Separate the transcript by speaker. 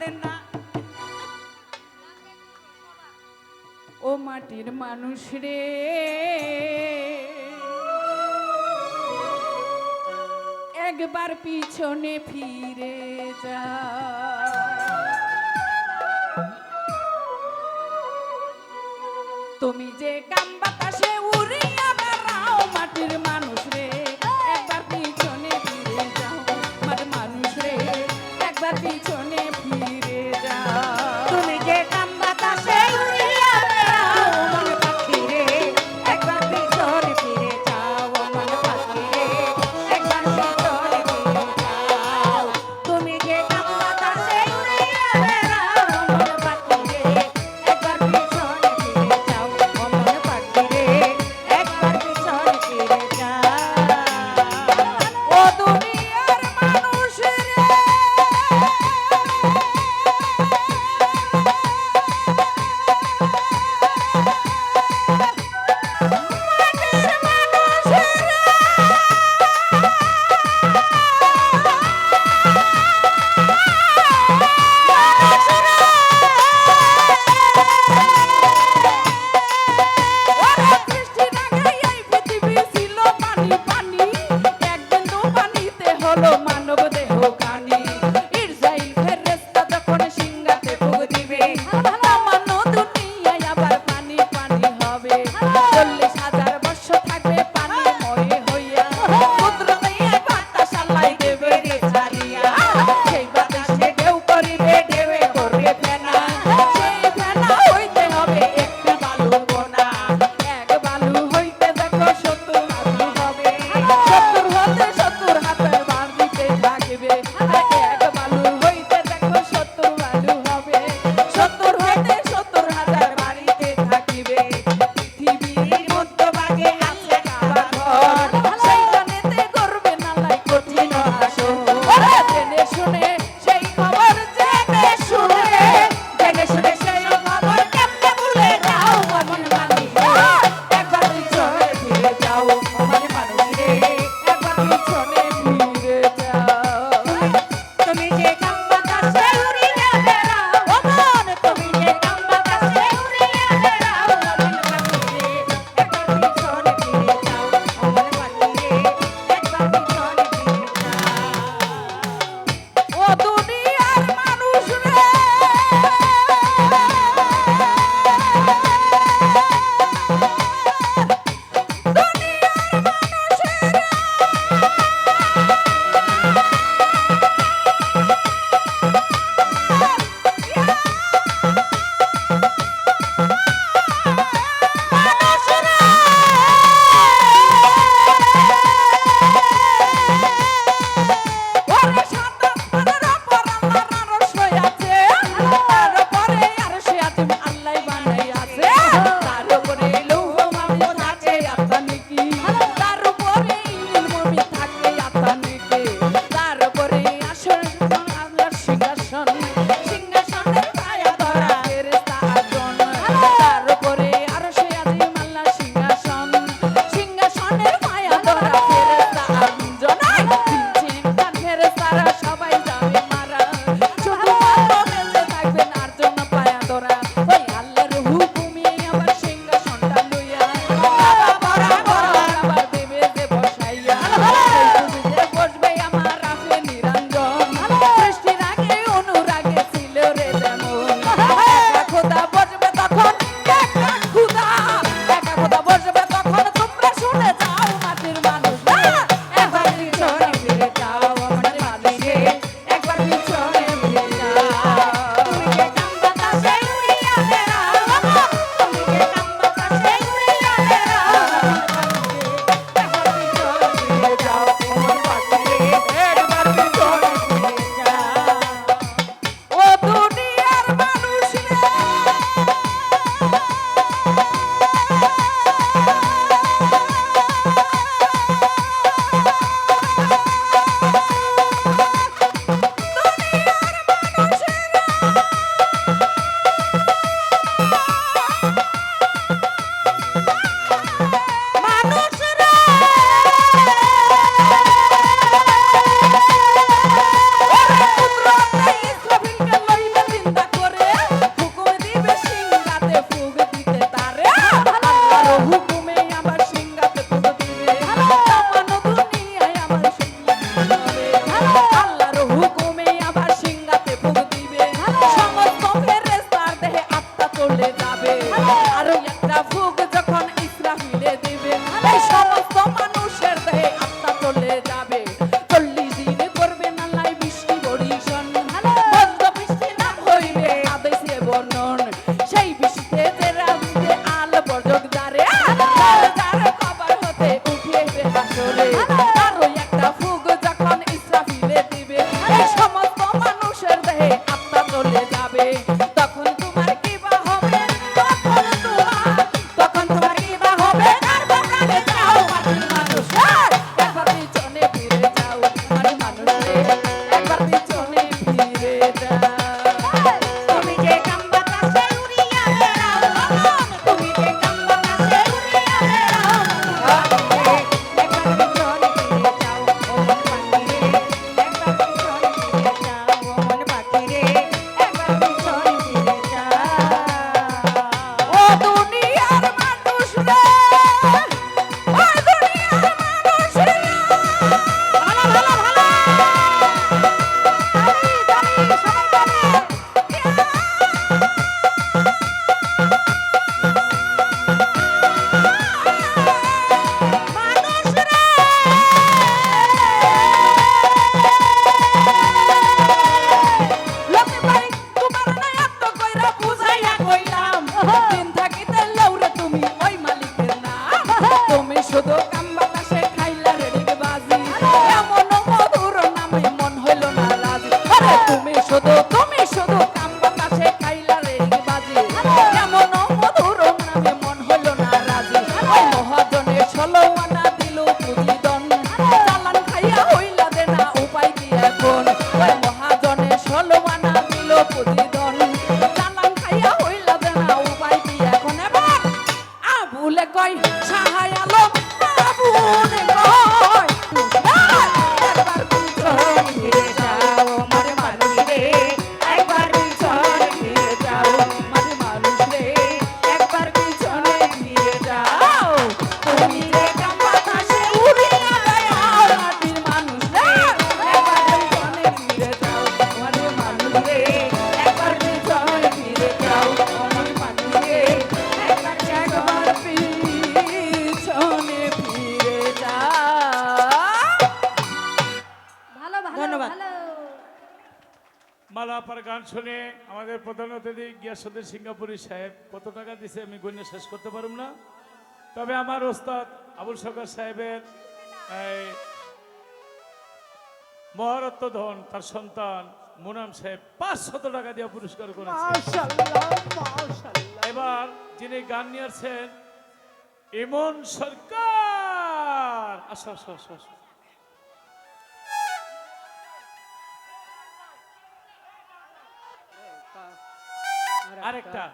Speaker 1: দেন না। ও মাটির মানুষ রে, একবার পিছনে ফিরে যা। তুমি যে কাম বাতাসে উড়িয়া বেড়াও মাটির মানুষ রে, একবার পিছনে ফিরে যাও। মাটির মানুষ রে, একবার পিছনে ফিরে যাও।
Speaker 2: তুমি যে কাম বাতাসে উড়িয়া বেড়াও মন পাখি রে, একবার পিছনে ফিরে যাও মন পাখি রে, একবার পিছনে ফিরে যাও। তুমি যে কাম বাতাসে উড়িয়া বেড়াও মন পাখি রে, একবার পিছনে ফিরে যাও মন পাখি রে, একবার পিছনে ফিরে যাও।
Speaker 1: ও দুনিয়ার মানুষ রে, মানব দেহ কানি ইরজাইল ফেরেশতা যখন সিংহাতে ফুঁক দিবে, সামান্য দুনিয়ায় আবার পানি পানি হবে। 40,000 বছর থাকবে পানিময় হইয়া, কুদরতে বাতাস আল্লাহ দেবে রে ছাড়িয়া। সেই বাতাসে ঢেউ করিবে, ঢেউয়ে করবে ফেনা, সেই ফেনা হইতে হবে একটু বালু বোনা। এক বালু হইতে দেখো 70 বালু হবে, 70 হতে 70 হাতে বার দিতে থাকবে। এক বালু হইতে দেখো 70 বালু হবে, 70 হতে 70,000 বাড়িতে থাকিবে। পৃথিবীর মধ্যভাগে আছে কাবা ঘর, সেইখানেতে করবে নালাই কঠিন হাসর। ওরে জেনে শুনে সেই খবর, জেনে শুনে, জেনে শুনে সেই খবর কেমনে ভুলে যাও মন মানুষ রে, একবার পিছনে ফিরে যাও মন মানুষ রে, একবার পিছনে ফিরে যাও।
Speaker 2: তুমি যে কাম বাতাসে উড়িয়া বেড়াও ও মন, তুমি যে কাম বাতাসে উড়িয়া বেড়াও মন পাখি রে, একবার পিছনে ফিরে যাও মন পাখি রে, একবার পিছনে ফিরে যাও।
Speaker 1: ও দুনিয়ার মানুষ রে, চলে যাবে তখন তোমার কি বা হবে তখন তোমার কি বা হবে কার বোকালে যাও মাটির মানুষ একবার পিছনে ফিরে যাও মাটির মানুষ রে একবার পিছনে ফিরে যাও
Speaker 2: তুমি যে গান বাতাসে উড়িয়া বেড়াও মন, তুমি যে গান বাতাসে উড়িয়া বেড়াও মন, একবার পিছনে ফিরে যাও ও মন পাখি রে, একবার পিছনে ফিরে যাও ও মন পাখি রে, একবার পিছনে ফিরে যাও।
Speaker 1: ও দুনিয়ার মানুষ রে ও দুনিয়ার মানুষ রে
Speaker 2: ভালো ভালো ভালো তালি তালি সবাই তালি মানুষ রে
Speaker 1: লোকে ভাই তোমার না এত কইরা বুঝাইয়া কইলাম দিন থাকিতে লৌরে তুমি ওই মালিকের না তুমি শুধু কাম বাতাসে খাইলা রেডিকে বাজি এমন মধুর নামে মন হইল না রাজি আরে তুমি শুধু কাম বাতাসে খাইলা রেডিকে বাজি এমন মধুর নামে মন হইল না রাজি ওই মহাজনে 16 আনা দিল প্রতিদন চালান খাইয়া হইলা দে না উপায় কি এখন ওই মহাজনে 16 আনা দিল প্রতিদন চালান খাইয়া হইলা দে না উপায় কি এখন এবার আবুলে কই সাহায় আলম আবুলে কই একবার পিছনে ফিরে যাও মারে মানুষ রে একবার পিছনে ফিরে যাও মারে মানুষ রে একবার পিছনে ফিরে যাও তুমি যে কাম বাতাসে উড়িয়া বেড়াও মাটির মানুষ রে একবার পিছনে ফিরে যাও মারে মানুষ রে একবার পিছনে ফিরে যাও মারে মানুষ রে একবার পিছনে ফিরে যাও
Speaker 2: ভালো ভালো
Speaker 1: ধন্যবাদ।
Speaker 2: ভালো
Speaker 3: মালাপার গান শুনে আমাদের প্রধান অতিথি গিয়াসুদ্দিন সিঙ্গাপুরি সাহেব কত টাকা দিছে আমি গণ্য শেষ করতে পারব না, তবে আমার ওস্তাদ আবুল সরকার সাহেবের এই মহারত্ন ধন তার সন্তান মুনাম সাহেব 500 টাকা দিয়ে পুরস্কার করেছে। এবার যিনি গান নিয়ে আসছেন ইমন সরকার, আসো আসো আসো আসো। আরেকটা